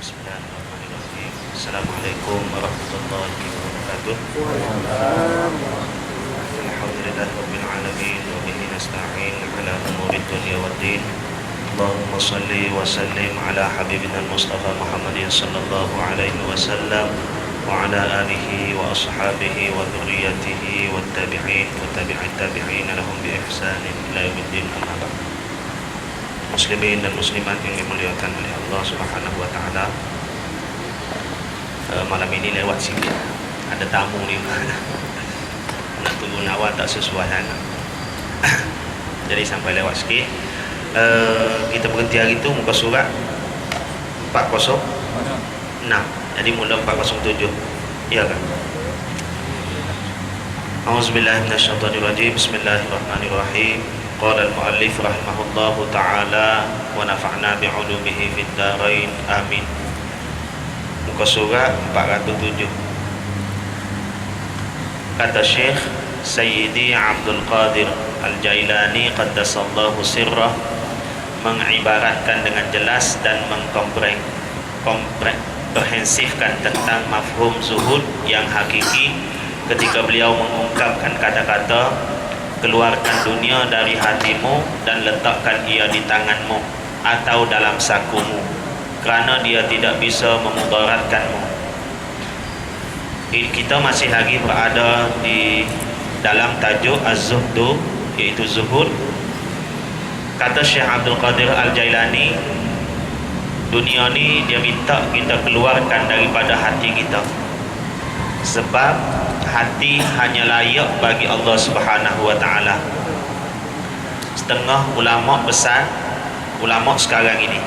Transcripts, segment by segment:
Bismillahirrahmanirrahim. Assalamualaikum warahmatullahi wabarakatuh. Alhamdulillahirabbil alamin wa bihi nasta'in ala umuri dunya waddin. Allahumma shalli wa sallim ala habibina al-Mustafa Muhammadin sallallahu alaihi wasallam wa ala alihi wa ashabihi wa dhurriyyatihi wa tabi'in wa tabi'it tabi'in lahum bi ihsanin ila yaumiddin. Amma ba'd. Muslimin dan muslimat yang dimuliakan oleh Allah Subhanahu wa taala. Malam ini lewat sikit. Ada tamu ni. Nak turun awal tak sesuai kan. Jadi sampai lewat sikit. Kita berhenti hari itu muka surat 406. Jadi mula 407. Iya kan? A'udzubillahi minasyaitonirrajim. Bismillahirrahmanirrahim. Qala al-muallif rahimahullahu ta'ala wa nafa'na bi'ulumihi fid darain amin. Muka surat 407. Kata Syekh Sayyidi Abdul Qadir Al-Jailani qaddasallahu sirrah mengibaratkan dengan jelas dan mengkomprehensifkan tentang mafhum zuhud yang hakiki ketika beliau mengungkapkan kata-kata keluarkan dunia dari hatimu dan letakkan ia di tanganmu atau dalam sakumu kerana dia tidak bisa memudaratkanmu. Kita masih lagi berada di dalam tajuk Az-Zuhdu, iaitu zuhud. Kata Syekh Abdul Qadir Al-Jailani, dunia ni dia minta kita keluarkan daripada hati kita, sebab hati hanya layak bagi Allah Subhanahu wa taala. Setengah ulama pesan, ulama sekarang ini,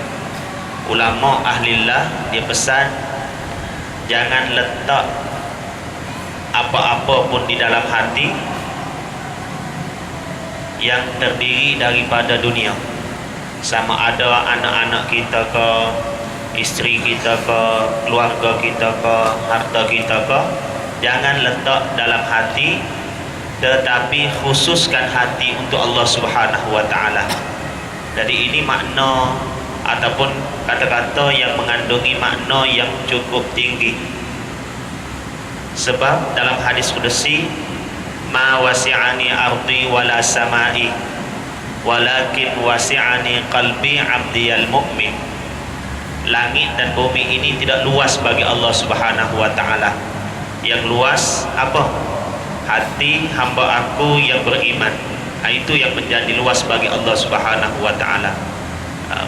ulama ahlillah, dia pesan jangan letak apa-apa pun di dalam hati yang terdiri daripada dunia, sama ada anak-anak kita ke, isteri kita ke, keluarga kita ke, harta kita ke, jangan letak dalam hati, tetapi khususkan hati untuk Allah Subhanahu wa taala. Jadi ini makna ataupun kata-kata yang mengandungi makna yang cukup tinggi. Sebab dalam hadis qudsi, ma wasi'ani ardi wala samai walakin wasi'ani qalbi 'abdiyal mu'min. Langit dan bumi ini tidak luas bagi Allah Subhanahu wa taala. Yang luas apa? Hati hamba aku yang beriman. Itu yang menjadi luas bagi Allah Subhanahu wa taala.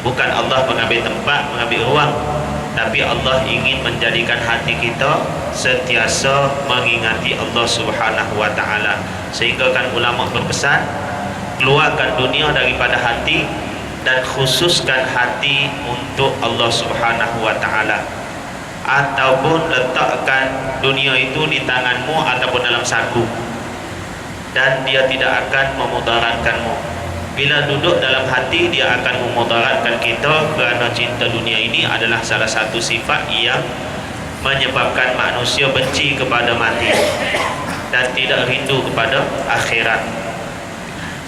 Bukan Allah mengambil tempat, mengambil ruang, tapi Allah ingin menjadikan hati kita sentiasa mengingati Allah Subhanahu wa taala. Sehingga kan ulama berpesan, keluarkan dunia daripada hati dan khususkan hati untuk Allah Subhanahu wa taala. Ataupun letakkan dunia itu di tanganmu ataupun dalam saku, dan dia tidak akan memudaratkanmu. Bila duduk dalam hati, dia akan memudaratkan kita, kerana cinta dunia ini adalah salah satu sifat yang menyebabkan manusia benci kepada mati dan tidak rindu kepada akhirat.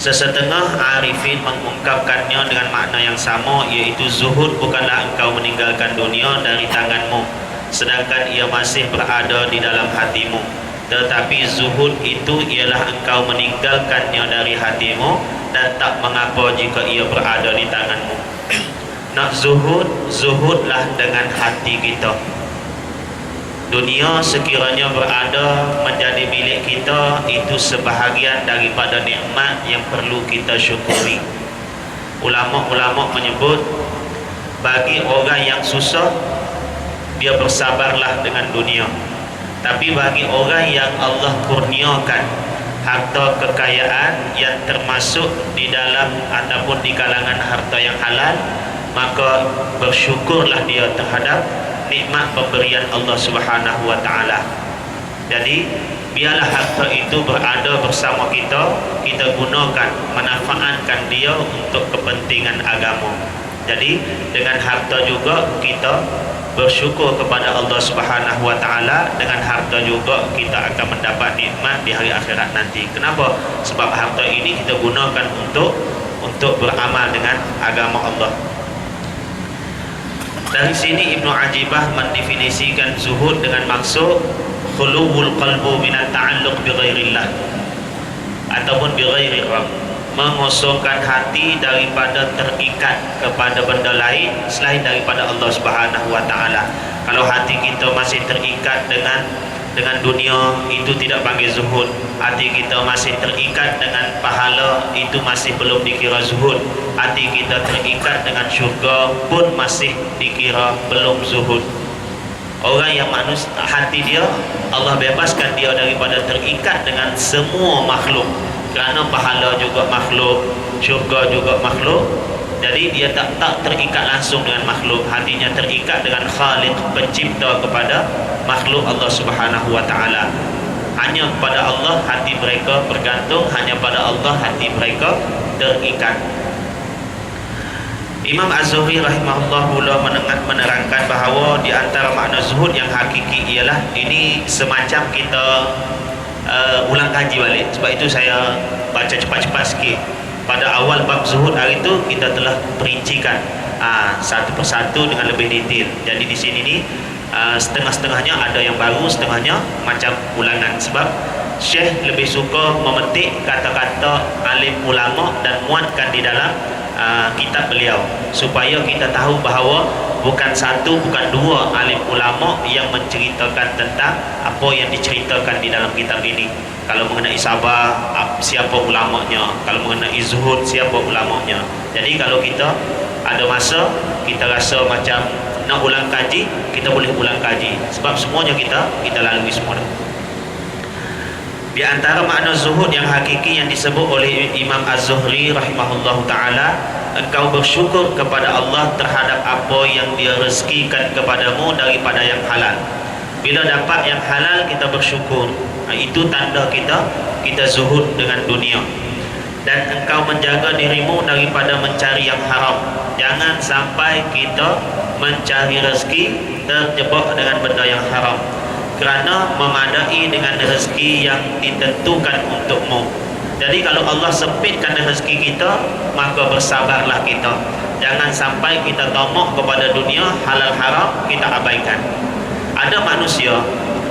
Sesetengah arifin mengungkapkannya dengan makna yang sama, iaitu zuhud bukanlah engkau meninggalkan dunia dari tanganmu sedangkan ia masih berada di dalam hatimu, tetapi zuhud itu ialah engkau meninggalkannya dari hatimu dan tak mengapa jika ia berada di tanganmu. Nak zuhud, zuhudlah dengan hati kita. Dunia sekiranya berada menjadi milik kita, itu sebahagian daripada nikmat yang perlu kita syukuri. Ulama-ulama menyebut, bagi orang yang susah, dia bersabarlah dengan dunia. Tapi bagi orang yang Allah kurniakan harta kekayaan yang termasuk di dalam ataupun di kalangan harta yang halal, maka bersyukurlah dia terhadap nikmat pemberian Allah Subhanahu wa taala. Jadi biarlah harta itu berada bersama kita, kita gunakan, manfaatkan dia untuk kepentingan agama. Jadi dengan harta juga kita bersyukur kepada Allah Subhanahu wa taala, dengan harta juga kita akan mendapat nikmat di hari akhirat nanti. Kenapa? Sebab harta ini kita gunakan untuk beramal dengan agama Allah. Dari sini Ibnu Ajibah mendefinisikan zuhud dengan maksud khuluwul qalbu minat ta'alluq bi ghairillah ataupun bi ghairi Rabb, mengosongkan hati daripada terikat kepada benda lain selain daripada Allah Subhanahu wa taala. Kalau hati kita masih terikat dengan dunia, itu tidak panggil zuhud. Hati kita masih terikat dengan pahala, itu masih belum dikira zuhud. Hati kita terikat dengan syurga pun masih dikira belum zuhud. Orang yang manusia, hati dia Allah bebaskan dia daripada terikat dengan semua makhluk, kerana pahala juga makhluk, syurga juga makhluk. Jadi dia tak terikat langsung dengan makhluk, hatinya terikat dengan Khaliq, pencipta kepada makhluk Allah Subhanahu wa taala. Hanya kepada Allah hati mereka bergantung, hanya pada Allah hati mereka terikat. Imam Az-Zuhri rahimahullah pula menerangkan bahawa di antara makna zuhud yang hakiki ialah ini semacam kita ulang kaji balik. Sebab itu saya baca cepat-cepat sikit. Pada awal bab zuhud hari itu kita telah perincikan satu persatu dengan lebih detail. Jadi di sini ni setengah-setengahnya ada yang baru, setengahnya macam ulangan. Sebab Syekh lebih suka memetik kata-kata alim ulama dan muatkan di dalam kitab beliau, supaya kita tahu bahawa bukan satu, bukan dua alim ulama yang menceritakan tentang apa yang diceritakan di dalam kitab ini. Kalau mengenai sabar, siapa ulamanya? Kalau mengenai zuhud, siapa ulamanya? Jadi kalau kita ada masa, kita rasa macam nak ulang kaji, kita boleh ulang kaji. Sebab semuanya kita lalui semua. Di antara makna zuhud yang hakiki yang disebut oleh Imam Az-Zuhri rahimahullahu ta'ala, engkau bersyukur kepada Allah terhadap apa yang dia rezekikan kepadamu daripada yang halal. Bila dapat yang halal, kita bersyukur. Itu tanda kita zuhud dengan dunia. Dan engkau menjaga dirimu daripada mencari yang haram. Jangan sampai kita mencari rezeki terjebak dengan benda yang haram, kerana memadai dengan rezeki yang ditentukan untukmu. Jadi kalau Allah sempitkan rezeki kita, maka bersabarlah kita. Jangan sampai kita tamak kepada dunia, halal haram kita abaikan. Ada manusia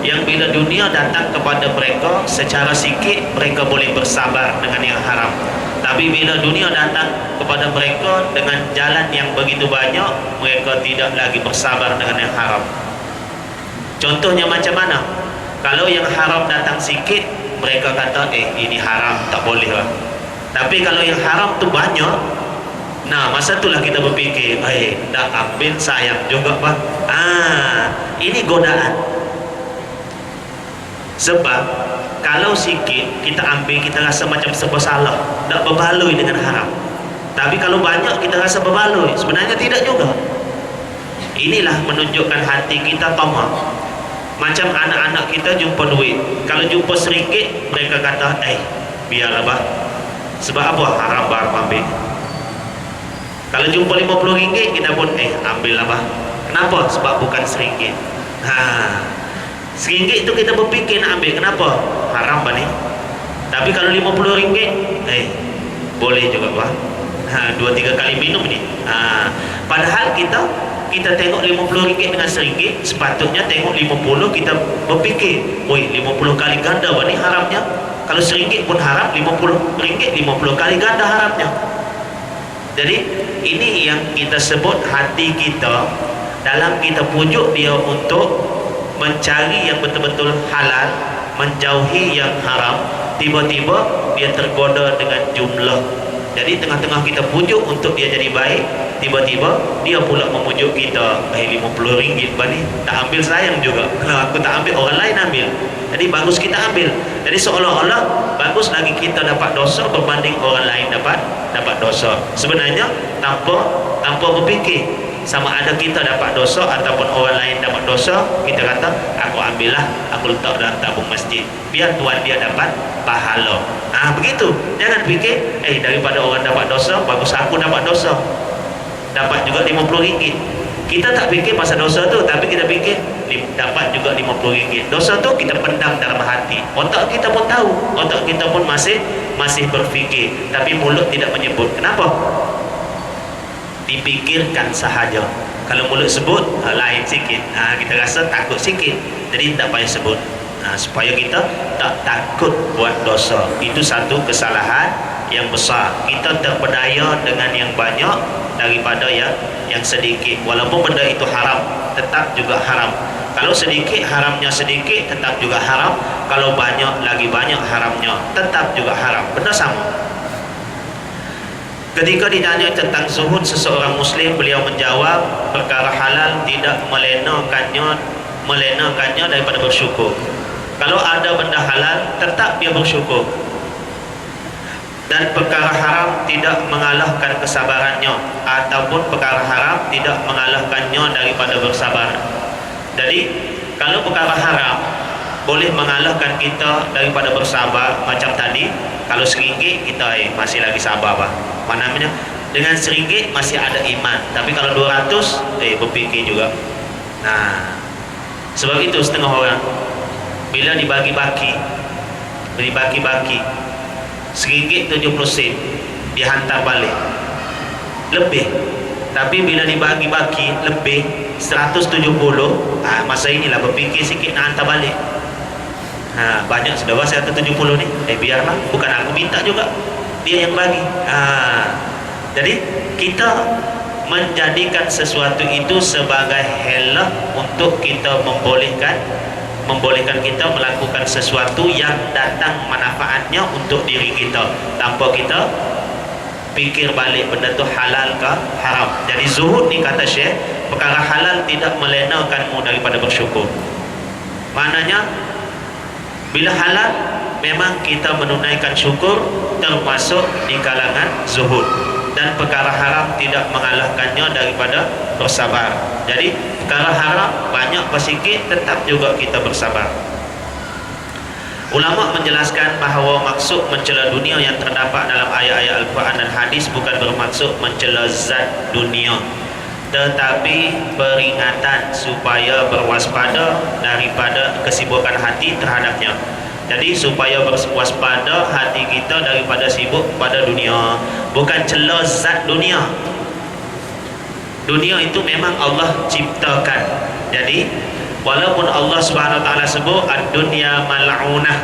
yang bila dunia datang kepada mereka secara sikit, mereka boleh bersabar dengan yang haram. Tapi bila dunia datang kepada mereka dengan jalan yang begitu banyak, mereka tidak lagi bersabar dengan yang haram. Contohnya macam mana? Kalau yang haram datang sikit, mereka kata ini haram, tak boleh lah. Tapi kalau yang haram tu banyak, nah masa itulah kita berfikir, dah ambil sayang juga pak. Ini godaan. Sebab kalau sikit kita ambil, kita rasa macam serba salah, tak berbaloi dengan haram. Tapi kalau banyak, kita rasa berbaloi. Sebenarnya tidak juga. Inilah menunjukkan hati kita tamak. Macam anak-anak kita jumpa duit, kalau jumpa RM1, mereka kata biarlah bah. Sebab apa? Haram bah ambil. Kalau jumpa RM50, kita pun ambillah bah. Kenapa? Sebab bukan RM1. RM1 itu kita berfikir nak ambil. Kenapa? Haram bah ni. Tapi kalau RM50, boleh juga bah. 2-3 kali minum ni. Padahal kita tengok RM50 dengan RM1, sepatutnya tengok 50, kita berfikir, 50 kali ganda bah ni haramnya. Kalau RM1 pun haram, RM50 50 kali ganda haramnya. Jadi ini yang kita sebut hati kita, dalam kita pujuk dia untuk mencari yang betul-betul halal, menjauhi yang haram, tiba-tiba dia tergoda dengan jumlah. Jadi tengah-tengah kita pujuk untuk dia jadi baik, tiba-tiba dia pula memujuk kita, RM50 bani, tak ambil sayang juga. Kalau aku tak ambil, orang lain ambil. Jadi bagus kita ambil. Jadi seolah-olah bagus lagi kita dapat dosa berbanding orang lain dapat dosa. Sebenarnya tanpa berfikir, sama ada kita dapat dosa ataupun orang lain dapat dosa, kita kata aku ambillah, aku letak dalam tabung masjid, biar tuan dia dapat pahala. Begitu. Jangan fikir daripada orang dapat dosa, bagus aku dapat dosa, dapat juga RM50. Kita tak fikir pasal dosa tu, tapi kita fikir dapat juga RM50. Dosa tu kita pendam dalam hati. Otak kita pun tahu, otak kita pun masih berfikir, tapi mulut tidak menyebut. Kenapa? Dipikirkan sahaja. Kalau mulut sebut lain sikit, kita rasa takut sikit, jadi tak payah sebut. Supaya kita tak takut buat dosa. Itu satu kesalahan yang besar. Kita terpedaya dengan yang banyak daripada yang sedikit. Walaupun benda itu haram, tetap juga haram. Kalau sedikit, haramnya sedikit, tetap juga haram. Kalau banyak, lagi banyak haramnya, tetap juga haram. Benda sama. Ketika ditanya tentang zuhud seseorang muslim, beliau menjawab, perkara halal tidak melenakannya daripada bersyukur. Kalau ada benda halal, tetap dia bersyukur. Dan perkara haram tidak mengalahkan kesabarannya, ataupun perkara haram tidak mengalahkannya daripada bersabar. Jadi kalau perkara haram boleh mengalahkan kita daripada bersabar, macam tadi, kalau RM1 kita masih lagi sabar, mana namanya, dengan RM1 masih ada iman. Tapi kalau 200 berfikir juga. Sebab itu setengah orang bila dibagi-bagi RM1.70 dihantar balik lebih. Tapi bila dibagi-bagi lebih 170, masa inilah berfikir sikit nak hantar balik. Banyak sudah 170 ni, biarlah, bukan aku minta juga, dia yang bagi. Jadi kita menjadikan sesuatu itu sebagai helah untuk kita membolehkan kita melakukan sesuatu yang datang manfaatnya untuk diri kita, tanpa kita fikir balik benda tu halal ke haram. Jadi zuhud ni, kata Syekh, perkara halal tidak melenakanmu daripada bersyukur. Maknanya bila halal memang kita menunaikan syukur, termasuk di kalangan zuhud. Dan perkara haram tidak mengalahkannya daripada bersabar. Jadi perkara haram banyak atau sikit, tetap juga kita bersabar. Ulama menjelaskan bahawa maksud mencela dunia yang terdapat dalam ayat-ayat Al-Quran dan hadis bukan bermaksud mencela zat dunia, tetapi peringatan supaya berwaspada daripada kesibukan hati terhadapnya. Jadi supaya berwaspada hati kita daripada sibuk pada dunia. Bukan celah zat dunia. Dunia itu memang Allah ciptakan. Jadi walaupun Allah Subhanahu Wa Taala sebut ad-dunya mal'unah,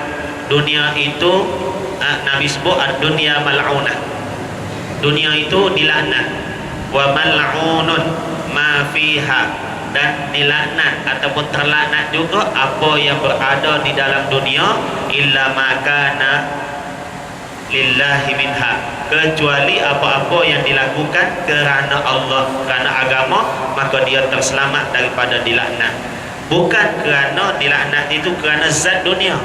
dunia itu Nabi sebut ad-dunya mal'unah, dunia itu dilaknat. Wa mal'unun ma fiha, dan dilaknat ataupun terlaknat juga apa yang berada di dalam dunia, illa makana lillahi minha, kecuali apa-apa yang dilakukan kerana Allah, kerana agama, maka dia terselamat daripada dilaknat. Bukan kerana dilaknat itu kerana zat dunia,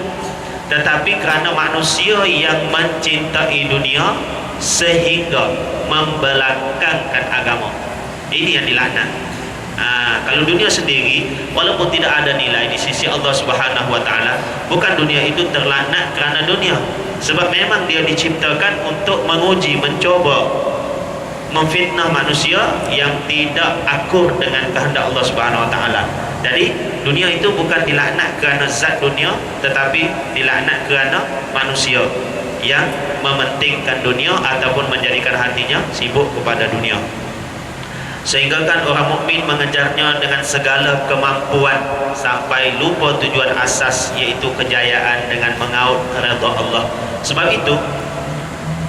tetapi kerana manusia yang mencintai dunia sehingga membelakangkan agama. Ini yang dilaknat. Kalau dunia sendiri, walaupun tidak ada nilai di sisi Allah Subhanahu Wa Taala, bukan dunia itu terlaknat kerana dunia, sebab memang dia diciptakan untuk menguji, mencoba, memfitnah manusia yang tidak akur dengan kehendak Allah Subhanahu Wa Taala. Jadi dunia itu bukan dilaknat kerana zat dunia, tetapi dilaknat kerana manusia yang mementingkan dunia ataupun menjadikan hatinya sibuk kepada dunia, sehingga kan orang mukmin mengejarnya dengan segala kemampuan sampai lupa tujuan asas, iaitu kejayaan dengan mengaut redha Allah. Sebab itu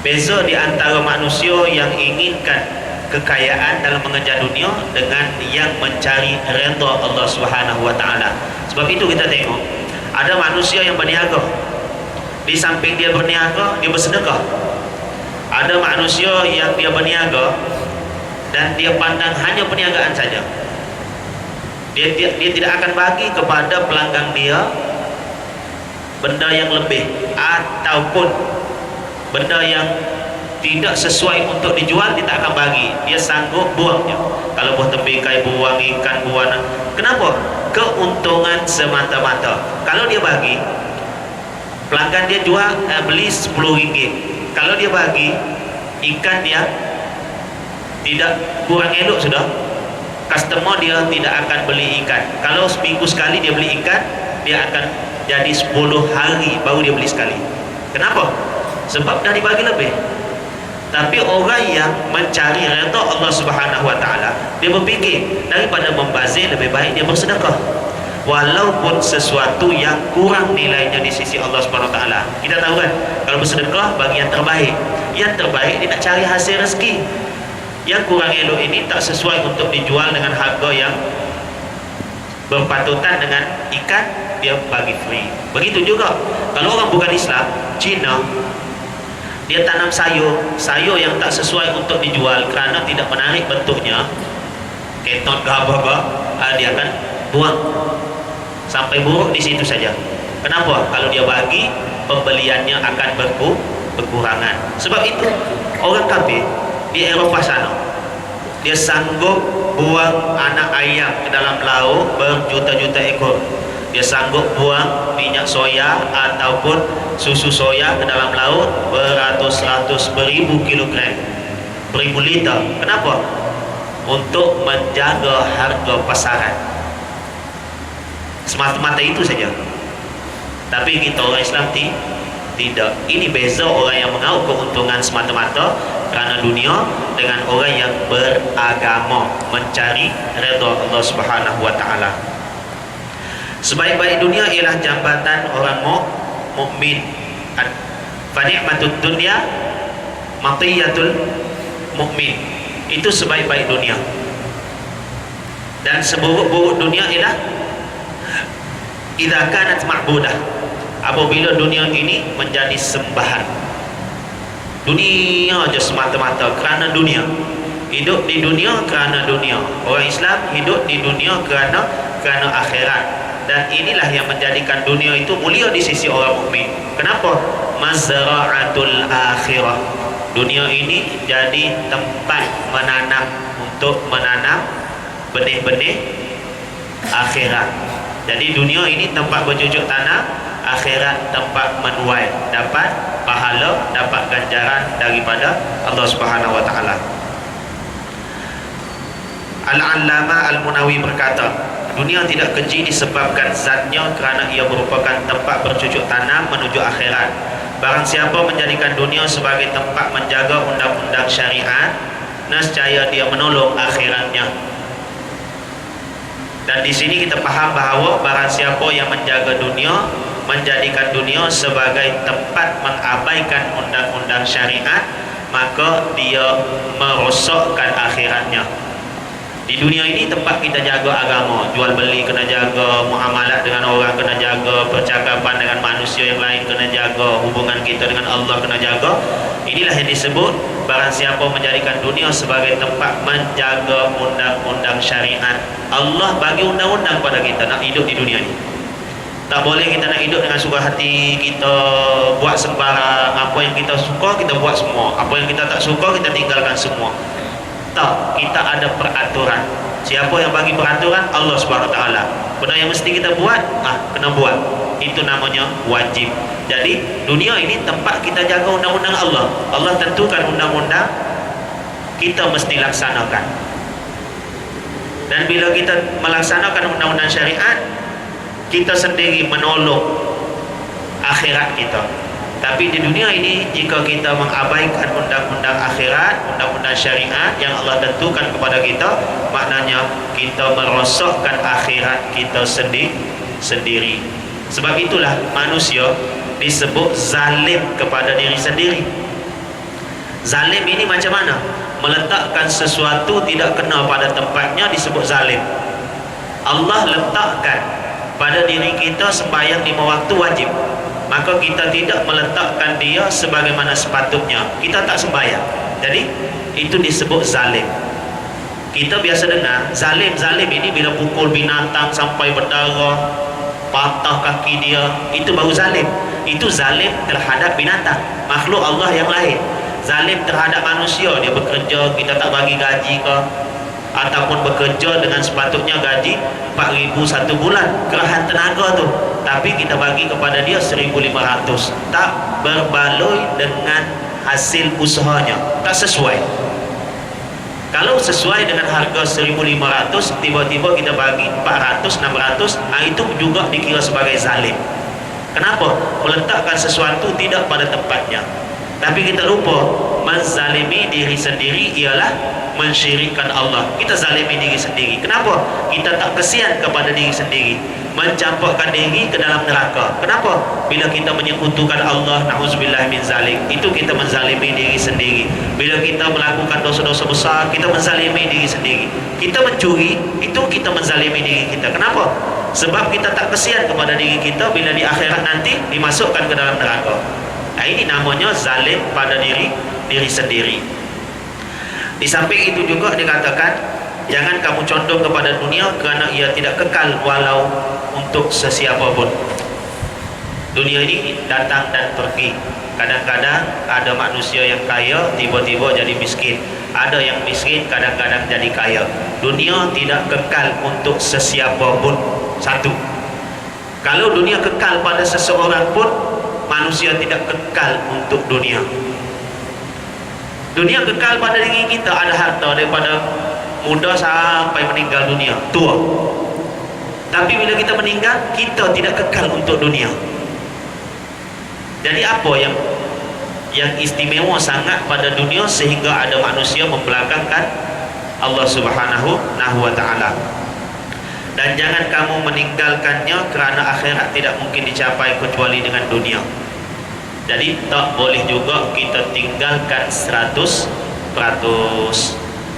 beza di antara manusia yang inginkan kekayaan dalam mengejar dunia dengan yang mencari redha Allah Subhanahu Wa Taala. Sebab itu kita tengok ada manusia yang berniaga, di samping dia berniaga, dia bersedekah. Ada manusia yang dia berniaga dan dia pandang hanya perniagaan saja. Dia tidak akan bagi kepada pelanggan dia benda yang lebih, ataupun benda yang tidak sesuai untuk dijual, dia tak akan bagi. Dia sanggup buangnya. Kalau buah tembikai buang, ikan buang. Kenapa? Keuntungan semata-mata. Kalau dia bagi, pelanggan dia jual, beli RM10. Kalau dia bagi, ikan dia tidak kurang elok sudah, customer dia tidak akan beli ikan. Kalau seminggu sekali dia beli ikan, dia akan jadi 10 hari baru dia beli sekali. Kenapa? Sebab dah dibagi lebih. Tapi orang yang mencari redha Allah Subhanahu wa taala, dia berfikir daripada membazir lebih baik dia bersedekah. Walaupun sesuatu yang kurang nilainya di sisi Allah Subhanahu wa taala. Kita tahu kan, kalau bersedekah bagi yang terbaik. Yang terbaik dia nak cari hasil rezeki. Yang kurang elok ini tak sesuai untuk dijual dengan harga yang berpatutan dengan ikan, dia bagi free. Begitu juga kalau orang bukan Islam, Cina, dia tanam sayur yang tak sesuai untuk dijual kerana tidak menarik bentuknya, ketot ke apa-apa, dia akan buang sampai buruk di situ saja. Kenapa? Kalau dia bagi, pembeliannya akan berkurangan. Sebab itu orang kafir di Eropah sana, dia sanggup buang anak ayam ke dalam laut berjuta-juta ekor. Dia sanggup buang minyak soya ataupun susu soya ke dalam laut beratus-ratus, beribu kilogram, beribu liter. Kenapa? Untuk menjaga harga pasaran. Semata-mata itu saja. Tapi kita orang Islam tidak. Ini beza orang yang mengaut keuntungan semata-mata kerana dunia dengan orang yang beragama, mencari redha Allah Subhanahu wa taala. Sebaik-baik dunia ialah jambatan orang mukmin. Fa ni'matud dunya matiyatul mukmin. Itu sebaik-baik dunia. Dan seburuk-buruk dunia ialah idza kanat ma'budah, apabila dunia ini menjadi sembahan. Dunia aja semata-mata kerana dunia. Hidup di dunia kerana dunia. Orang Islam hidup di dunia kerana akhirat. Dan inilah yang menjadikan dunia itu mulia di sisi orang mukmin. Kenapa? Mazra'atul akhirah. Dunia ini jadi tempat menanam, untuk menanam benih-benih akhirat. Jadi dunia ini tempat bercucuk tanam, akhirat tempat menuai, dapat pahala, dapat ganjaran daripada Allah Subhanahu wa taala. Al-Allama Al-Munawi berkata, dunia tidak keji disebabkan zatnya kerana ia merupakan tempat bercucuk tanam menuju akhirat. Barang siapa menjadikan dunia sebagai tempat menjaga undang-undang syariat, nescaya dia menolong akhiratnya. Dan di sini kita faham bahawa barang siapa yang menjaga dunia, menjadikan dunia sebagai tempat mengabaikan undang-undang syariat, maka dia merosakkan akhiratnya. Di dunia ini tempat kita jaga agama, jual beli kena jaga, muamalah dengan orang kena jaga, percakapan dengan manusia yang lain kena jaga, hubungan kita dengan Allah kena jaga. Inilah yang disebut barang siapa menjadikan dunia sebagai tempat menjaga undang-undang syariat. Allah bagi undang-undang pada kita nak hidup di dunia ini. Tak boleh kita nak hidup dengan suka hati kita, buat sembarang. Apa yang kita suka kita buat semua, apa yang kita tak suka kita tinggalkan semua. Tak, kita ada peraturan. Siapa yang bagi peraturan? Allah Subhanahu wa taala. Benda yang mesti kita buat, kena buat. Itu namanya wajib. Jadi dunia ini tempat kita jaga undang-undang Allah. Allah tentukan undang-undang, kita mesti laksanakan. Dan bila kita melaksanakan undang-undang syariat, kita sendiri menolong akhirat kita. Tapi di dunia ini, jika kita mengabaikan undang-undang akhirat, undang-undang syariat yang Allah tentukan kepada kita, maknanya kita merosakkan akhirat kita sendiri. Sebab itulah manusia disebut zalim kepada diri sendiri. Zalim ini macam mana? Meletakkan sesuatu tidak kena pada tempatnya disebut zalim. Allah letakkan pada diri kita sembahyang 5 waktu wajib, maka kita tidak meletakkan dia sebagaimana sepatutnya, kita tak sembahyang. Jadi itu disebut zalim. Kita biasa dengar zalim ini bila pukul binatang sampai berdarah, patah kaki dia, itu baru zalim. Itu zalim terhadap binatang, makhluk Allah yang lain. Zalim terhadap manusia, dia bekerja kita tak bagi gaji ke, ataupun bekerja dengan sepatutnya gaji 4,000 satu bulan, kerahan tenaga tu, tapi kita bagi kepada dia 1,500, tak berbaloi dengan hasil usahanya, tak sesuai. Kalau sesuai dengan harga 1,500, tiba-tiba kita bagi 400, 600, itu juga dikira sebagai zalim. Kenapa? Meletakkan sesuatu tidak pada tempatnya. Tapi kita lupa menzalimi diri sendiri ialah mensyirikkan Allah. Kita zalimi diri sendiri. Kenapa? Kita tak kesian kepada diri sendiri, mencampurkan diri ke dalam neraka. Kenapa? Bila kita menyekutukan Allah, na'udzubillah min zalik, itu kita menzalimi diri sendiri. Bila kita melakukan dosa-dosa besar, kita menzalimi diri sendiri. Kita mencuri, itu kita menzalimi diri kita. Kenapa? Sebab kita tak kesian kepada diri kita bila di akhirat nanti dimasukkan ke dalam neraka. Nah, ini namanya zalim pada diri sendiri. Di samping itu juga dikatakan, jangan kamu condong kepada dunia kerana ia tidak kekal walau untuk sesiapa pun. Dunia ini datang dan pergi. Kadang-kadang ada manusia yang kaya tiba-tiba jadi miskin, ada yang miskin kadang-kadang jadi kaya. Dunia tidak kekal untuk sesiapa pun. Satu, kalau dunia kekal pada seseorang pun, manusia tidak kekal untuk dunia. Dunia kekal pada diri kita, ada harta daripada muda sampai meninggal dunia, tua. Tapi bila kita meninggal, kita tidak kekal untuk dunia. Jadi apa yang istimewa sangat pada dunia sehingga ada manusia membelakangkan Allah Subhanahu wa ta'ala. Dan jangan kamu meninggalkannya kerana akhirat tidak mungkin dicapai kecuali dengan dunia. Jadi tak boleh juga kita tinggalkan 100%.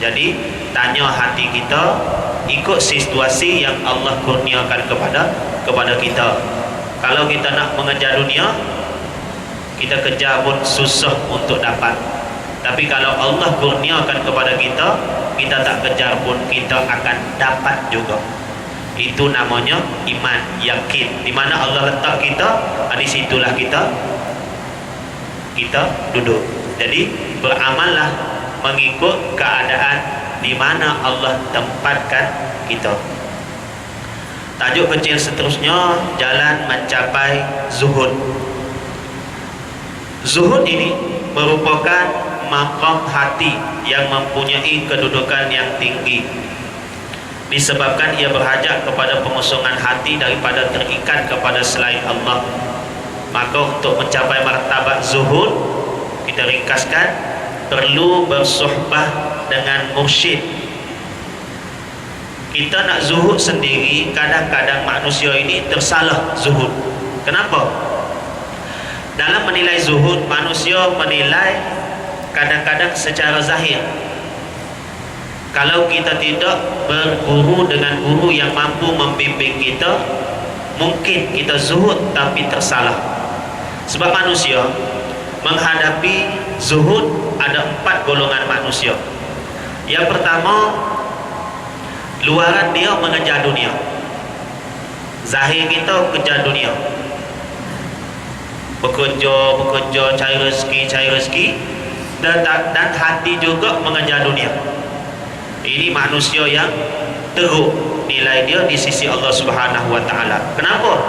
Jadi tanya hati kita, ikut situasi yang Allah kurniakan kepada kita. Kalau kita nak mengejar dunia, kita kejar pun susah untuk dapat. Tapi kalau Allah kurniakan kepada kita, kita tak kejar pun kita akan dapat juga. Itu namanya iman, yakin. Di mana Allah letak kita, di situlah kita duduk. Jadi beramallah mengikut keadaan di mana Allah tempatkan kita. Tajuk kecil seterusnya, jalan mencapai zuhud. Zuhud ini merupakan maqam hati yang mempunyai kedudukan yang tinggi, disebabkan ia berhajat kepada pengosongan hati daripada terikat kepada selain Allah. Maka untuk mencapai martabat zuhud, kita ringkaskan, perlu bersuhbah dengan mursyid. Kita nak zuhud sendiri, kadang-kadang manusia ini tersalah zuhud. Kenapa? Dalam menilai zuhud, manusia menilai kadang-kadang secara zahir. Kalau kita tidak berguru dengan guru yang mampu membimbing kita, mungkin kita zuhud tapi tersalah. Sebab manusia menghadapi zuhud, ada 4 golongan manusia. Yang pertama, luaran dia mengejar dunia, zahir kita kejar dunia, bekerja, cari rezeki, dan hati juga mengejar dunia. Ini manusia yang teruk nilai dia di sisi Allah Subhanahu wa ta'ala. Kenapa?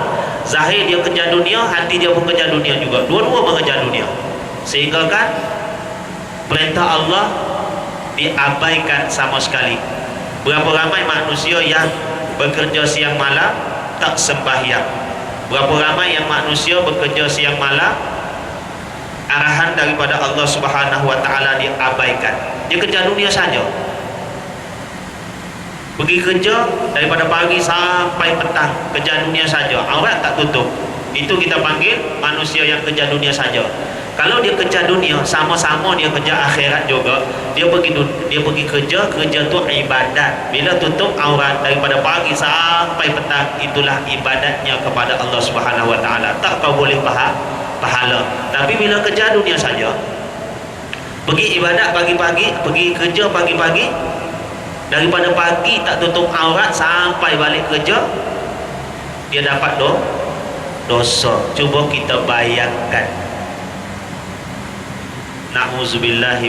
Zahir dia kejar dunia, hati dia pun kejar dunia juga. Dua-dua mengejar dunia. Sehingga kan perintah Allah diabaikan sama sekali. Berapa ramai manusia yang bekerja siang malam tak sembahyang. Berapa ramai yang manusia bekerja siang malam, arahan daripada Allah Subhanahu wa ta'ala diabaikan. Dia kejar dunia saja. Pergi kerja daripada pagi sampai petang, kejar dunia saja, aurat tak tutup. Itu kita panggil manusia yang kejar dunia saja. Kalau dia kejar dunia, sama-sama dia kejar akhirat juga. Dia pergi kerja tu ibadat. Bila tutup aurat daripada pagi sampai petang, itulah ibadatnya kepada Allah Subhanahu wa ta'ala. Tak kau boleh pahala. Tapi bila kejar dunia saja, pergi ibadat pagi-pagi, pergi kerja pagi-pagi, daripada pagi tak tutup aurat sampai balik kerja, dia dapat dosa. Cuba kita bayangkan. Na'udzubillahi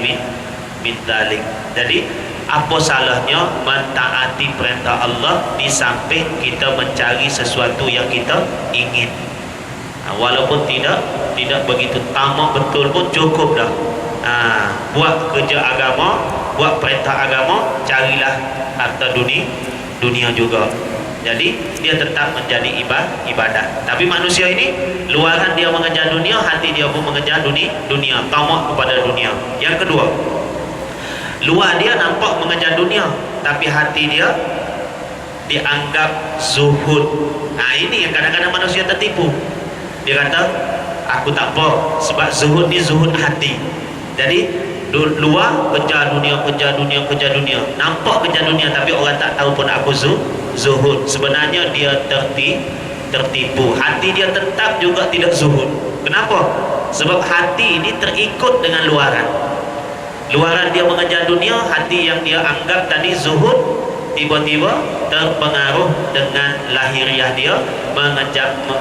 min dzalik. Jadi apa salahnya mentaati perintah Allah di samping kita mencari sesuatu yang kita ingin? Walaupun tidak begitu tamak betul pun cukup dah. Buat kerja agama, buat perintah agama, carilah harta dunia juga. Jadi dia tetap menjadi ibadah. Tapi manusia ini luaran dia mengejar dunia, hati dia pun mengejar dunia, tamak kepada dunia. Yang kedua, luar dia nampak mengejar dunia, tapi hati dia dianggap zuhud. Nah ini yang kadang-kadang manusia tertipu. Dia kata aku tak apa, sebab zuhud ni zuhud hati. Jadi luar kejar dunia, nampak kejar dunia, tapi orang tak tahu pun aku zuhud. Sebenarnya dia tertipu. Hati dia tetap juga tidak zuhud. Kenapa? Sebab hati ini terikut dengan luaran. Luaran dia mengejar dunia, hati yang dia anggap tadi zuhud tiba-tiba terpengaruh dengan lahiriah dia,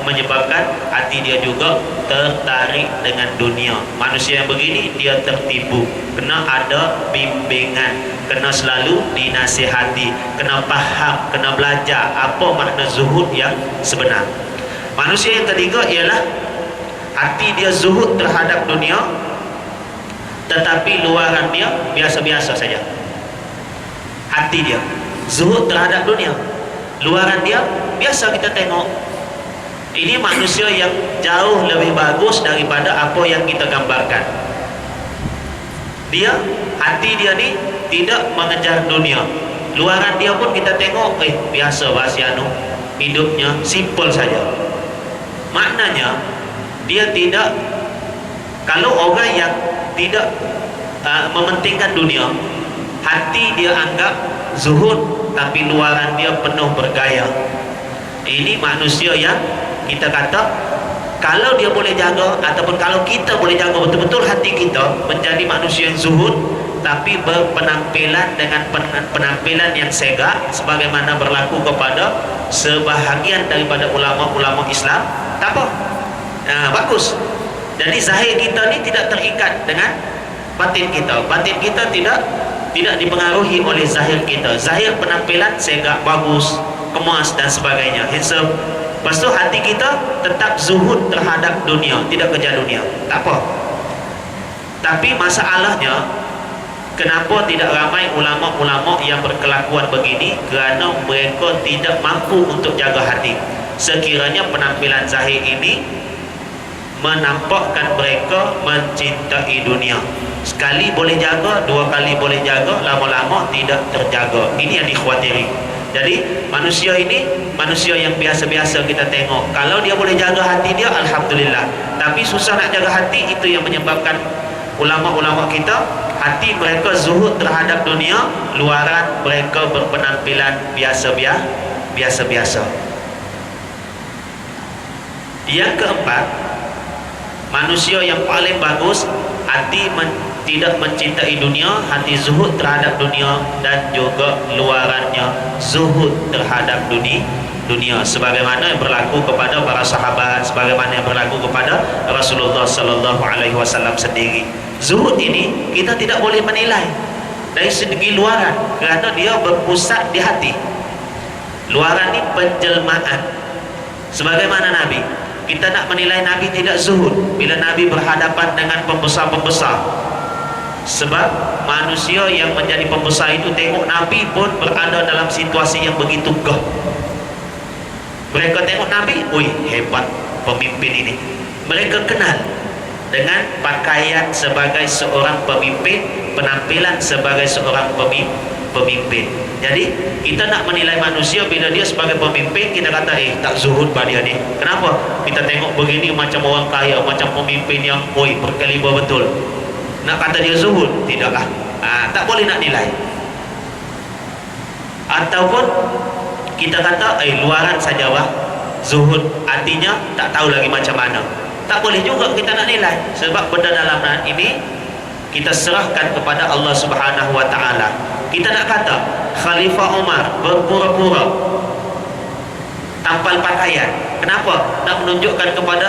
menyebabkan hati dia juga tertarik dengan dunia. Manusia yang begini dia tertipu, kena ada bimbingan, kena selalu dinasihati, kena faham, kena belajar apa makna zuhud yang sebenar. Manusia yang ketiga ialah hati dia zuhud terhadap dunia, tetapi luaran dia biasa-biasa saja. Hati dia zuhud terhadap dunia, luaran dia biasa kita tengok. Ini manusia yang jauh lebih bagus daripada apa yang kita gambarkan. Dia, hati dia ni tidak mengejar dunia, luaran dia pun kita tengok biasa bah si anu, hidupnya simple saja. Maknanya dia tidak, kalau orang yang tidak mementingkan dunia, hati dia anggap zuhud, tapi luaran dia penuh bergaya. Ini manusia yang kita kata kalau dia boleh jaga, ataupun kalau kita boleh jaga betul-betul hati kita menjadi manusia yang zuhud, tapi berpenampilan dengan penampilan yang segak, sebagaimana berlaku kepada sebahagian daripada ulama-ulama Islam, tak apa, bagus. Jadi zahir kita ni tidak terikat dengan batin kita. Batin kita tidak dipengaruhi oleh zahir kita. Zahir penampilan segak, bagus, kemas dan sebagainya, handsome. Lepas tu hati kita tetap zuhud terhadap dunia, tidak kejar dunia, tak apa. Tapi masalahnya, kenapa tidak ramai ulama-ulama yang berkelakuan begini? Kerana mereka tidak mampu untuk jaga hati. Sekiranya penampilan zahir ini menampakkan mereka mencintai dunia, sekali boleh jaga, dua kali boleh jaga, lama-lama tidak terjaga. Ini yang dikhawatiri. Jadi manusia ini manusia yang biasa-biasa kita tengok, kalau dia boleh jaga hati dia, alhamdulillah. Tapi susah nak jaga hati, itu yang menyebabkan ulama-ulama kita hati mereka zuhud terhadap dunia, luaran mereka berpenampilan biasa-biasa. Yang keempat, manusia yang paling bagus, hati tidak mencintai dunia, hati zuhud terhadap dunia, dan juga luarannya zuhud terhadap dunia, sebagaimana yang berlaku kepada para sahabat, sebagaimana yang berlaku kepada Rasulullah sallallahu alaihi wasallam sendiri. Zuhud ini kita tidak boleh menilai dari segi luaran, kerana dia berpusat di hati. Luaran ini penjelmaan. Sebagaimana Nabi, kita nak menilai Nabi tidak zuhud bila Nabi berhadapan dengan pembesar-pembesar. Sebab manusia yang menjadi pembesar itu tengok Nabi pun berada dalam situasi yang begitu gah. Mereka tengok Nabi, hebat pemimpin ini. Mereka kenal dengan pakaian sebagai seorang pemimpin, penampilan sebagai seorang pemimpin. Jadi kita nak menilai manusia bila dia sebagai pemimpin, kita kata tak zuhud pada dia ni. Kenapa? Kita tengok begini macam orang kaya, macam pemimpin yang berkaliber betul. Nak kata dia zuhud? Tidaklah. Tak boleh nak nilai. Ataupun kita kata luaran saja zuhud, artinya tak tahu lagi macam mana. Tak boleh juga kita nak nilai, sebab benda dalam ini kita serahkan kepada Allah Subhanahu wa taala. Kita nak kata Khalifah Umar berpura-pura tampal pakaian. Kenapa? Nak menunjukkan kepada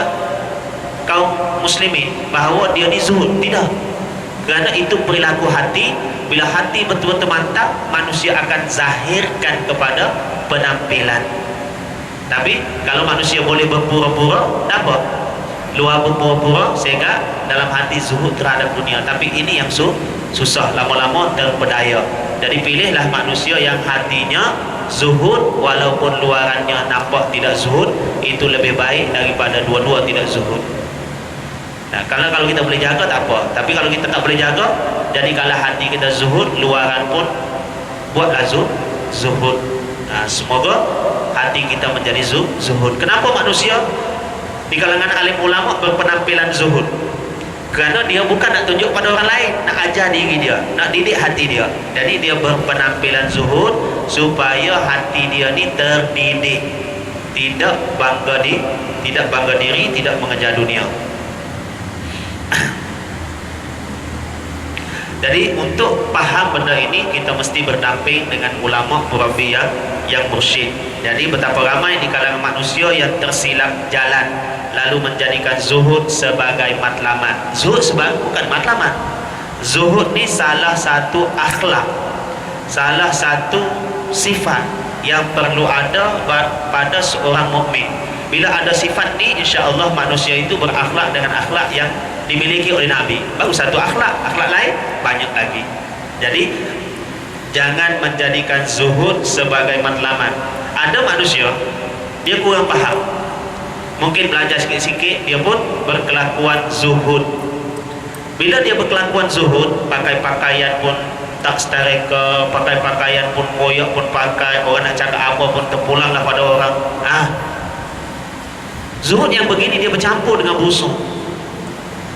kaum muslimin bahawa dia ni zuhud? Tidak. Kerana itu perilaku hati. Bila hati betul-betul mantap, manusia akan zahirkan kepada penampilan. Tapi kalau manusia boleh berpura-pura, tak apa, luar berpura-pura sehingga dalam hati zuhud terhadap dunia. Tapi ini yang susah, lama-lama terpedaya. Jadi pilihlah manusia yang hatinya zuhud walaupun luarannya nampak tidak zuhud itu lebih baik daripada dua-dua tidak zuhud. Nah, kalau kita boleh jaga tak apa, tapi kalau kita tak boleh jaga, jadi kalau hati kita zuhud, luaran pun buatlah zuhud. Nah, semoga hati kita menjadi zuhud. Kenapa manusia di kalangan alim ulama berpenampilan zuhud? Kerana dia bukan nak tunjuk pada orang lain, nak ajar diri dia, nak didik hati dia. Jadi dia berpenampilan zuhud supaya hati dia ni terdidik, tidak bangga diri, tidak mengejar dunia. Jadi untuk faham benda ini kita mesti berdamping dengan ulama murabbi yang mursyid. Jadi betapa ramai di kalangan manusia yang tersilap jalan lalu menjadikan zuhud sebagai matlamat. Zuhud bukan matlamat. Zuhud ni salah satu akhlak, salah satu sifat yang perlu ada pada seorang mukmin. Bila ada sifat ni, insya-Allah manusia itu berakhlak dengan akhlak yang dimiliki oleh Nabi. Baru satu akhlak lain banyak lagi. Jadi jangan menjadikan zuhud sebagai matlamat. Ada manusia dia kurang faham, mungkin belajar sikit-sikit dia pun berkelakuan zuhud. Bila dia berkelakuan zuhud, pakai pakaian pun tak setereka, pakai pakaian pun koyak pun pakai, orang nak cakap apa pun terpulanglah pada orang. Zuhud yang begini dia bercampur dengan busuk.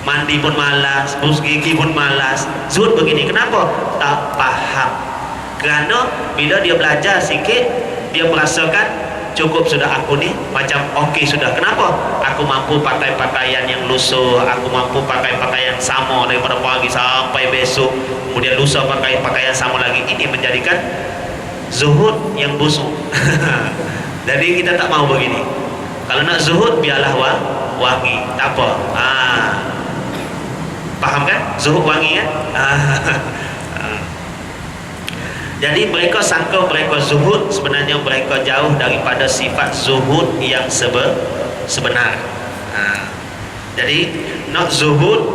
Mandi pun malas, bus gigi pun malas. Zuhud begini, kenapa? Tak faham. Kerana bila dia belajar sikit, dia merasakan cukup sudah aku ni macam okey sudah. Kenapa? Aku mampu pakai pakaian yang lusuh, aku mampu pakai pakaian sama daripada pagi sampai besok, kemudian lusa pakai pakaian sama lagi. Ini menjadikan zuhud yang busuk. Jadi kita tak mau begini. Kalau nak zuhud biarlah wangi, tak apa. Faham kan? Zuhud wangi kan? Jadi mereka sangka mereka zuhud, sebenarnya mereka jauh daripada sifat zuhud yang sebenar. Jadi nak zuhud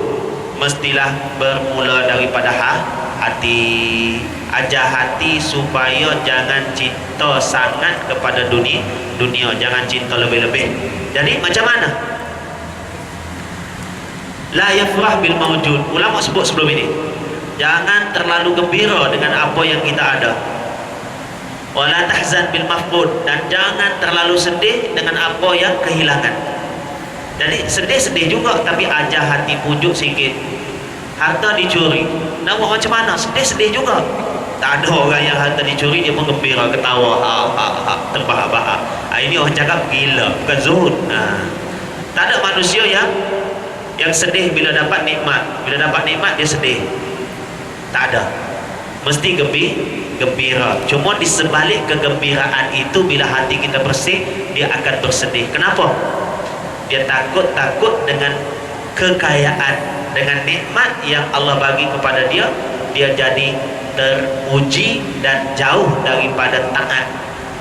mestilah bermula daripada hati. Ajar hati supaya jangan cinta sangat kepada dunia, jangan cinta lebih-lebih. Jadi macam mana? La yafrah bil mawjud. Ulama sebut sebelum ini, jangan terlalu gembira dengan apa yang kita ada. Wala tahzan bil mafqud, dan jangan terlalu sedih dengan apa yang kehilangan. Jadi sedih-sedih juga, tapi ajar hati pujuk sikit. Harta dicuri, nak buat macam mana? Sedih-sedih juga. Tak ada orang yang harta dicuri dia pun gembira, ketawa, terbahak-bahak. Ini orang cakap gila, bukan zuhud. Tak ada manusia yang sedih bila dapat nikmat. Bila dapat nikmat dia sedih. Tak ada. Mesti gembira. Cuma di sebalik kegembiraan itu, bila hati kita bersih, dia akan bersedih. Kenapa? Dia takut dengan kekayaan, dengan nikmat yang Allah bagi kepada dia, dia jadi teruji dan jauh daripada taat.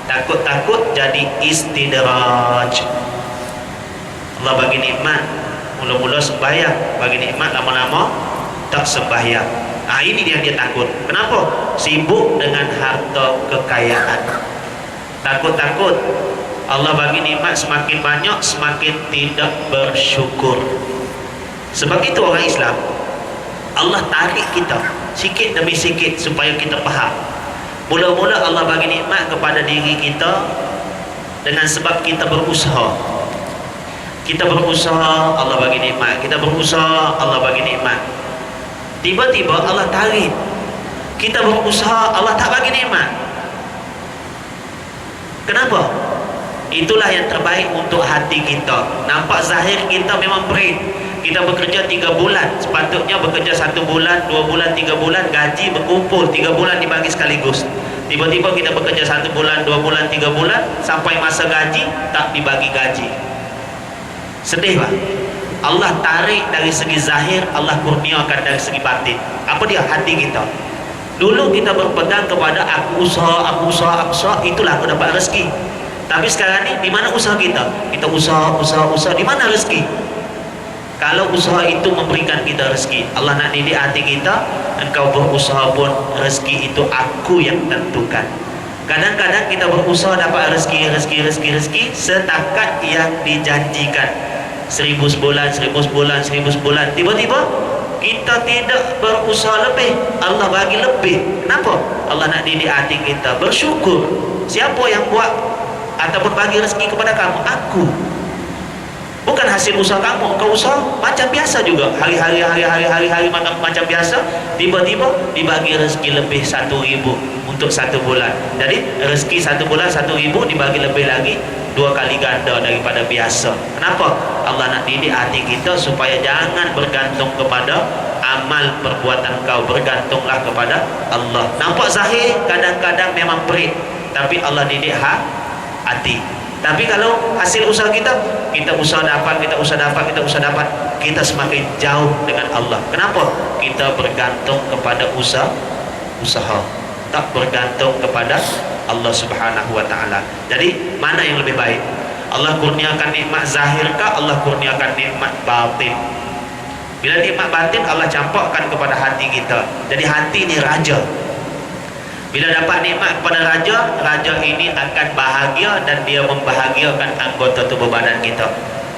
Takut jadi istidraj. Allah bagi nikmat, mula-mula sembahyang, bagi nikmat lama-lama tak sembahyang. Ini dia takut. Kenapa? Sibuk dengan harta kekayaan. Takut Allah bagi nikmat semakin banyak, semakin tidak bersyukur. Sebab itu orang Islam, Allah tarik kita sikit demi sikit supaya kita faham. Mula-mula Allah bagi nikmat kepada diri kita dengan sebab kita berusaha. Kita berusaha, Allah bagi nikmat. Kita berusaha, Allah bagi nikmat. Tiba-tiba Allah tarik. Kita berusaha, Allah tak bagi nikmat. Kenapa? Itulah yang terbaik untuk hati kita. Nampak zahir kita memang perit. Kita bekerja 3 bulan, sepatutnya bekerja 1 bulan, 2 bulan, 3 bulan, gaji berkumpul 3 bulan dibagi sekaligus. Tiba-tiba kita bekerja 1 bulan, 2 bulan, 3 bulan, sampai masa gaji tak dibagi gaji. Sedih pak. Allah tarik dari segi zahir, Allah kurniakan dari segi batin. Apa dia? Hati kita. Dulu kita berpegang kepada aku usaha, itulah aku dapat rezeki. Tapi sekarang ni, di mana usaha kita? Kita usaha, di mana rezeki? Kalau usaha itu memberikan kita rezeki, Allah nak didik hati kita, engkau berusaha pun rezeki itu aku yang tentukan. Kadang-kadang kita berusaha dapat rezeki setakat yang dijanjikan. 1.000 sebulan, 1.000 sebulan, 1.000 sebulan. Tiba-tiba kita tidak berusaha lebih, Allah bagi lebih. Kenapa? Allah nak didik hati kita bersyukur. Siapa yang buat ataupun bagi rezeki kepada kamu? Aku. Bukan hasil usaha kamu. Kau usaha macam biasa juga, hari-hari macam biasa. Tiba-tiba dibagi rezeki lebih 1.000 untuk 1 bulan. Jadi rezeki 1 bulan 1.000 dibagi lebih lagi 2 kali ganda daripada biasa. Kenapa? Allah nak didik hati kita supaya jangan bergantung kepada amal perbuatan kau, bergantunglah kepada Allah. Nampak zahir kadang-kadang memang perit, tapi Allah didik hati. Tapi kalau hasil usaha kita usaha dapat, kita semakin jauh dengan Allah. Kenapa? Kita bergantung kepada usaha, tak bergantung kepada Allah Subhanahu wa taala. Jadi mana yang lebih baik? Allah kurniakan nikmat zahir kah? Allah kurniakan nikmat batin? Bila nikmat batin Allah campurkan kepada hati kita. Jadi hati ini raja. Bila dapat nikmat kepada raja, raja ini akan bahagia dan dia membahagiakan anggota tubuh badan kita.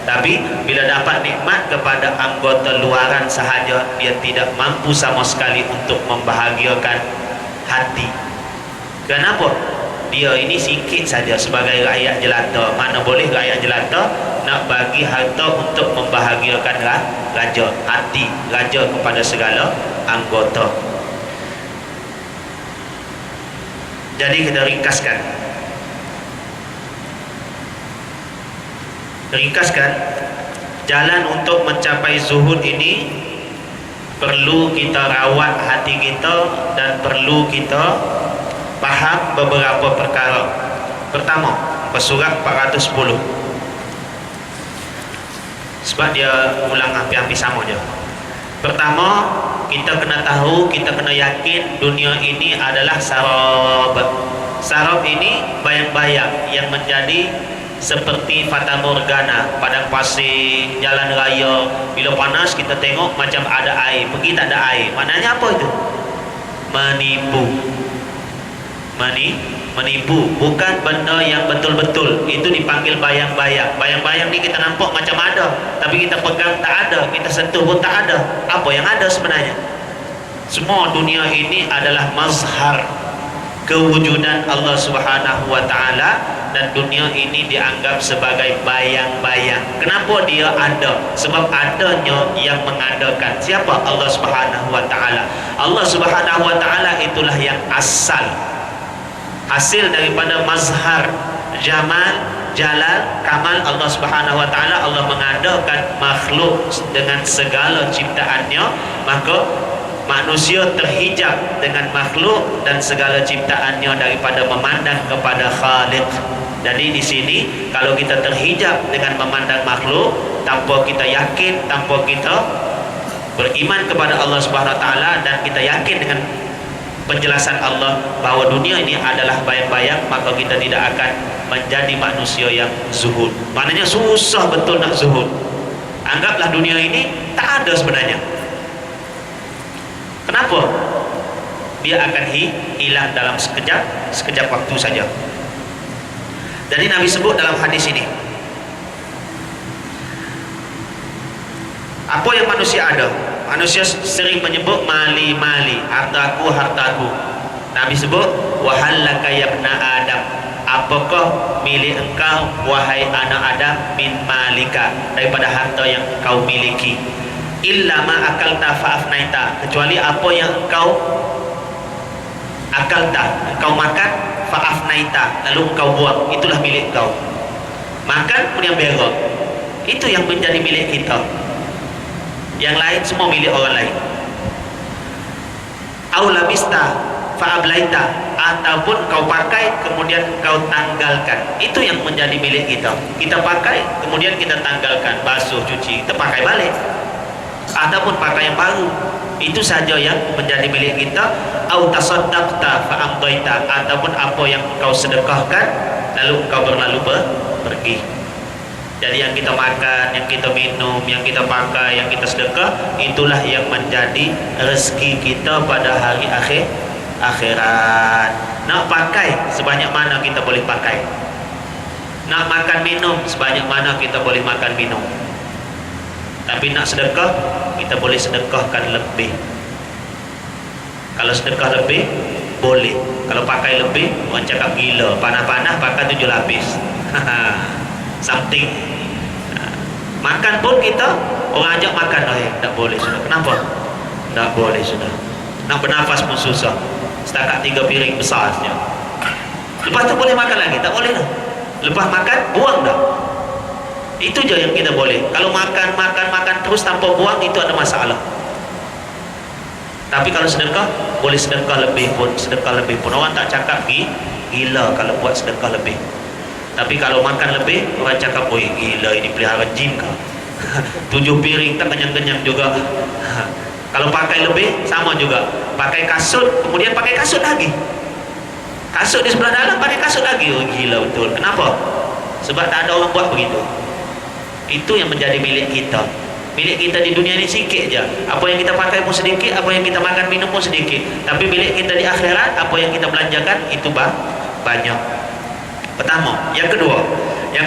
Tapi bila dapat nikmat kepada anggota luaran sahaja, dia tidak mampu sama sekali untuk membahagiakan hati. Kenapa? Dia ini sikit saja sebagai rakyat jelata. Mana boleh rakyat jelata nak bagi harta untuk membahagiakan raja, hati raja kepada segala anggota. Jadi kita ringkaskan jalan untuk mencapai zuhud ini perlu kita rawat hati kita dan perlu kita faham beberapa perkara. Pertama, Surat 410, sebab dia ulang hampir-hampir sama je. Pertama, kita kena tahu, kita kena yakin dunia ini adalah sarab. Sarab ini bayang-bayang yang menjadi seperti fata morgana, padang pasir, jalan raya. Bila panas kita tengok macam ada air, pergi tak ada air. Maknanya apa itu? Menipu, bukan benda yang betul-betul. Itu dipanggil bayang-bayang. Bayang-bayang ni kita nampak macam ada, tapi kita pegang tak ada, kita sentuh pun tak ada. Apa yang ada sebenarnya? Semua dunia ini adalah mazhar kewujudan Allah Subhanahu wa taala, dan dunia ini dianggap sebagai bayang-bayang. Kenapa dia ada? Sebab adanya yang mengadakan. Siapa? Allah Subhanahu wa taala. Allah Subhanahu wa taala itulah yang asal, hasil daripada mazhar jamal, jalal, kamal Allah Subhanahu wa taala. Allah mengadakan makhluk dengan segala ciptaannya, maka manusia terhijab dengan makhluk dan segala ciptaannya daripada memandang kepada Khaliq. Jadi di sini kalau kita terhijab dengan memandang makhluk tanpa kita yakin, tanpa kita beriman kepada Allah Subhanahu wa taala, dan kita yakin dengan penjelasan Allah bahawa dunia ini adalah bayang-bayang, maka kita tidak akan menjadi manusia yang zuhud. Maknanya susah betul nak zuhud. Anggaplah dunia ini tak ada sebenarnya. Kenapa? Dia akan hilang dalam sekejap waktu saja. Jadi Nabi sebut dalam hadis ini, apa yang manusia ada? Manusia sering menyebut mali, hartaku. Nabi sebut wahallaka yabna Adam, apakah milik engkau wahai anak Adam, min malika, daripada harta yang engkau miliki. Illa ma akalta fa'afnaita, kecuali apa yang engkau akalta, engkau makan, fa'afnaita, lalu engkau buang, itulah milik engkau. Makan kemudian berak, itu yang menjadi milik kita. Yang lain semua milik orang lain. Au labista fa'ablaita, ataupun kau pakai kemudian kau tanggalkan, itu yang menjadi milik kita. Kita pakai kemudian kita tanggalkan, basuh, cuci, kita pakai balik, ataupun pakai yang baru, itu saja yang menjadi milik kita. Au tasaddaqta fa'amdaita, ataupun apa yang kau sedekahkan lalu kau berlalu pergi. Jadi yang kita makan, yang kita minum, yang kita pakai, yang kita sedekah, itulah yang menjadi rezeki kita pada hari akhirat. Nak pakai sebanyak mana kita boleh pakai. Nak makan minum sebanyak mana kita boleh makan minum. Tapi nak sedekah, kita boleh sedekahkan lebih. Kalau sedekah lebih, boleh. Kalau pakai lebih, orang cakap gila. Panah-panah pakai 7 lapis. Something. Makan pun kita, orang ajak makan, tak boleh sudah. Kenapa? Tak boleh sudah. Nak bernafas pun susah. Setakat 3 piring besar saja. Lepas tu boleh makan lagi? Tak boleh dah. Lepas makan, buang dah. Itu je yang kita boleh. Kalau makan terus tanpa buang, itu ada masalah. Tapi kalau sedekah, boleh sedekah lebih pun. Sedekah lebih pun. Orang tak cakap gila kalau buat sedekah lebih. Tapi kalau makan lebih, orang cakap, oi gila ini pelihara jin kah? 7 piring tak kenyang-kenyang juga. Kalau pakai lebih, sama juga. Pakai kasut, kemudian pakai kasut lagi. Kasut di sebelah dalam, pakai kasut lagi. Oh gila betul. Kenapa? Sebab tak ada orang buat begitu. Itu yang menjadi milik kita. Milik kita di dunia ini sikit je. Apa yang kita pakai pun sedikit, apa yang kita makan minum pun sedikit. Tapi milik kita di akhirat, apa yang kita belanjakan itu banyak. Pertama. Yang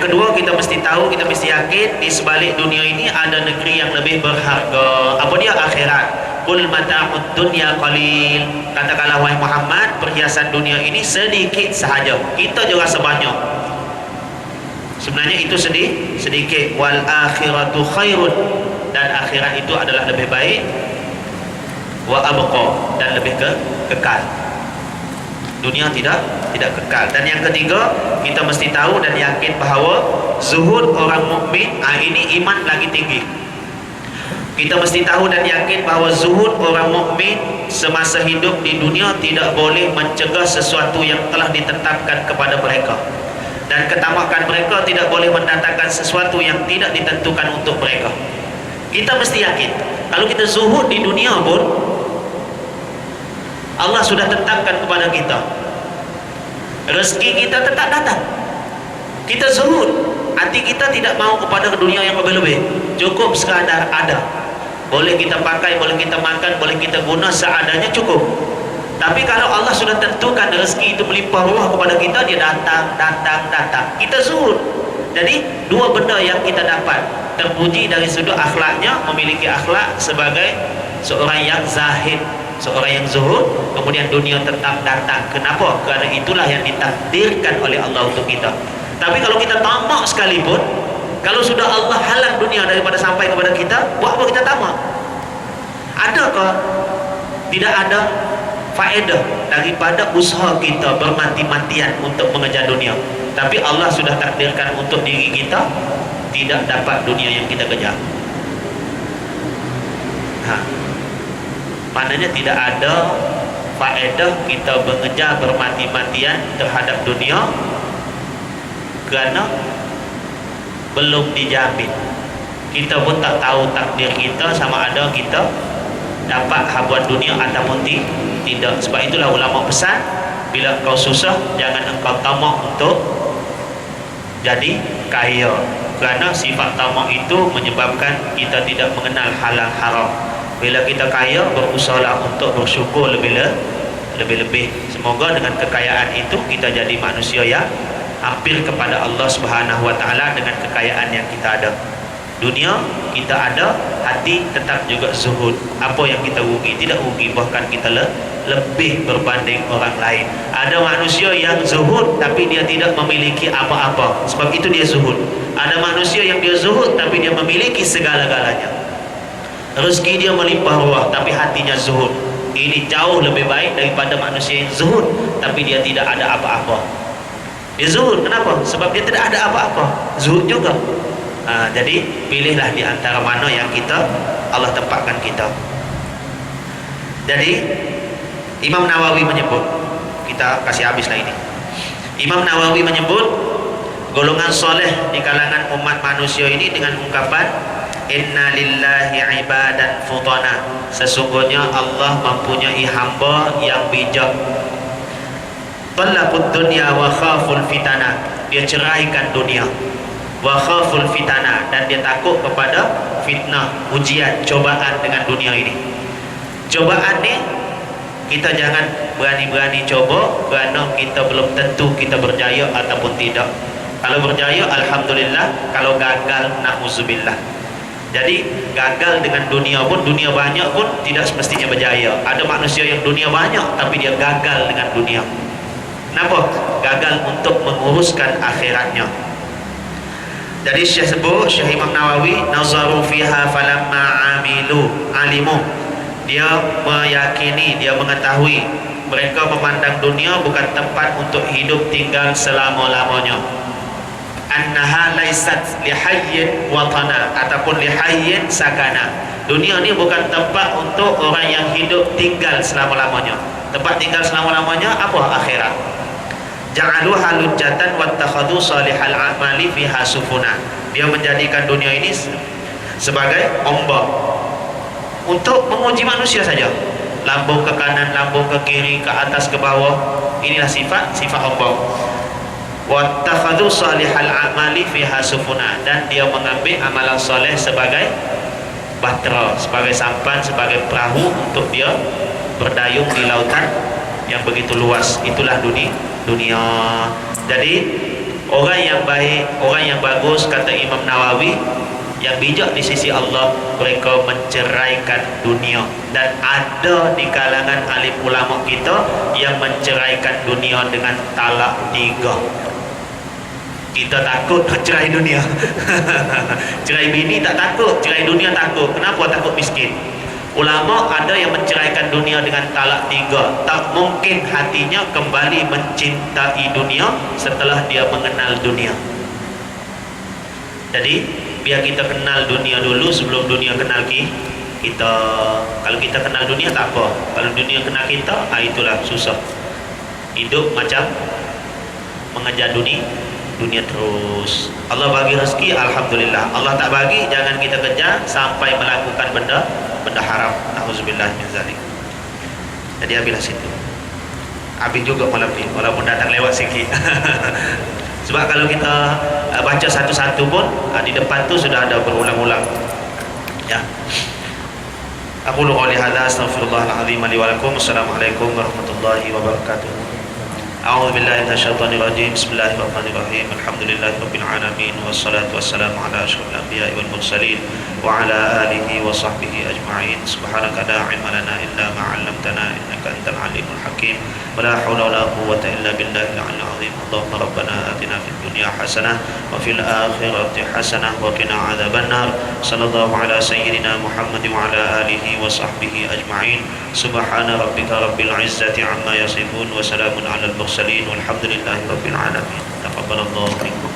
kedua kita mesti tahu, kita mesti yakin di sebalik dunia ini ada negeri yang lebih berharga. Apa dia? Akhirat. Qul mata'ud dunya qalil. Katakanlah wahai Muhammad, perhiasan dunia ini sedikit sahaja. Kita je rasa banyak. Sebenarnya itu sedikit. Wal akhiratu khairun. Dan akhirat itu adalah lebih baik. Wa abqa, dan lebih kekal. Dunia tidak kekal. Dan yang ketiga, kita mesti tahu dan yakin bahawa zuhud orang mukmin, ini iman lagi tinggi. Kita mesti tahu dan yakin bahawa zuhud orang mukmin semasa hidup di dunia tidak boleh mencegah sesuatu yang telah ditetapkan kepada mereka. Dan ketamakan mereka tidak boleh mendatangkan sesuatu yang tidak ditentukan untuk mereka. Kita mesti yakin, kalau kita zuhud di dunia pun, Allah sudah tetapkan kepada kita, rezeki kita tetap datang. Kita zuhud, hati kita tidak mau kepada dunia yang lebih-lebih. Cukup sekadar ada. Boleh kita pakai, boleh kita makan, boleh kita guna seadanya, cukup. Tapi kalau Allah sudah tentukan rezeki itu melimpah ruah kepada kita, dia datang. Kita zuhud. Jadi dua benda yang kita dapat. Terpuji dari sudut akhlaknya, memiliki akhlak sebagai seorang yang zahid, seorang yang zuhud. Kemudian dunia tetap datang. Kenapa? Kerana itulah yang ditakdirkan oleh Allah untuk kita. Tapi kalau kita tamak sekalipun, kalau sudah Allah halang dunia daripada sampai kepada kita, buat apa kita tamak? Adakah? Tidak ada faedah daripada usaha kita bermati-matian untuk mengejar dunia. Tapi Allah sudah takdirkan untuk diri kita tidak dapat dunia yang kita kejar. Maknanya tidak ada faedah kita mengejar bermati-matian terhadap dunia, kerana belum dijamin. Kita pun tak tahu takdir kita, sama ada kita dapat habuan dunia ataupun tidak. Sebab itulah ulama pesan, bila kau susah, jangan engkau tamak untuk jadi kaya. Kerana sifat tamak itu menyebabkan kita tidak mengenal halal haram. Bila kita kaya, berusahalah untuk bersyukur lebih-lebih. Semoga dengan kekayaan itu kita jadi manusia yang hampir kepada Allah Subhanahu wa taala dengan kekayaan yang kita ada. Dunia kita ada, hati tetap juga zuhud. Apa yang kita rugi? Tidak rugi, bahkan kita lebih berbanding orang lain. Ada manusia yang zuhud tapi dia tidak memiliki apa-apa, sebab itu dia zuhud. Ada manusia yang dia zuhud tapi dia memiliki segala-galanya. Rezeki dia melimpah ruah tapi hatinya zuhud. Ini jauh lebih baik daripada manusia yang zuhud tapi dia tidak ada apa-apa. Dia zuhud, kenapa? Sebab dia tidak ada apa-apa. Zuhud juga. Jadi pilihlah di antara mana yang Allah tempatkan kita. Jadi Imam Nawawi menyebut, kita kasih habislah ini. Imam Nawawi menyebut golongan soleh di kalangan umat manusia ini dengan ungkapan inna lillahi ibadan futana. Sesungguhnya Allah mempunyai hamba yang bijak. Talaqud dunya wa khaful fitana. Dia ceraikan dunia. Wa khaful fitana, dan dia takut kepada fitnah, ujian, cobaan dengan dunia ini. Cobaan ni Kita jangan berani-berani coba kerana kita belum tentu kita berjaya ataupun tidak. Kalau berjaya alhamdulillah, kalau gagal na'udzubillah. Jadi gagal dengan dunia pun, dunia banyak pun tidak semestinya berjaya. Ada manusia yang dunia banyak tapi dia gagal dengan dunia. Kenapa? Gagal untuk menguruskan akhiratnya. Jadi Syekh Imam Nawawi, nazaru fiha falamma alimu. Dia meyakini, dia mengetahui mereka memandang dunia bukan tempat untuk hidup tinggal selama-lamanya. Annaha laisat lihayyin watana ataupun lihayyin sakana. Dunia ni bukan tempat untuk orang yang hidup tinggal selama-lamanya. Tempat tinggal selama-lamanya apa? Akhirat. Ja'aluha lujjatan wattakhadhu salihal a'mali fiha sufuna. Dia menjadikan dunia ini sebagai ombak untuk menguji manusia saja. Lambung ke kanan, lambung ke kiri, ke atas, ke bawah. Inilah sifat ombak. Wattakhadhu salihal a'mali fiha sufuna, dan dia mengambil amalan soleh sebagai bahtera, sebagai sampan, sebagai perahu untuk dia berdayung di lautan yang begitu luas. Itulah dunia. Jadi orang yang baik, orang yang bagus, kata Imam Nawawi, yang bijak di sisi Allah, mereka menceraikan dunia. Dan ada di kalangan alim ulama kita yang menceraikan dunia dengan talak 3. Kita takut cerai dunia. Cerai bini tak takut, cerai dunia takut. Kenapa? Takut miskin. Ulama ada yang menceraikan dunia dengan talak 3. Tak mungkin hatinya kembali mencintai dunia setelah dia mengenal dunia. Jadi biar kita kenal dunia dulu sebelum dunia kenal kita. Kalau kita kenal dunia tak apa, kalau dunia kenal kita, itulah susah. Hidup macam mengejar dunia terus. Allah bagi rezeki, alhamdulillah. Allah tak bagi, jangan kita kejar sampai melakukan benda haram. Nauzubillah min zalik. Jadi habislah situ. Habis juga malam ni, walaupun datang lewat sikit. Sebab kalau kita baca satu-satu pun di depan tu sudah ada berulang-ulang. Ya. Aku qouli hadza, astaghfirullahal azim li wa lakum. Assalamualaikum warahmatullahi wabarakatuh. A'udzu billahi minasyaitonir rajim. Bismillahirrahmanirrahim. Alhamdulillahirabbil alamin wassalatu wassalamu ala asyrofil anbiya'i wal mursalin wa ala alihi wa sahbihi ajma'in. Subhanaka la 'ilma lana illa ma 'allamtana innaka antal alimul hakim. Wa la haula wa la quwwata illa billahil 'aliyyil 'azim. Allahumma rabbana atina fid dunya hasanah wa fil akhirati hasanah wa qina adzabannar. Sallallahu ala sayyidina Muhammad wa ala alihi wa sahbihi ajma'in. Subhana rabbika rabbil 'izzati 'amma yasifun wa salamun 'alal mursalin walhamdulillahi rabbil alamin. Taqabbalallahu minkum.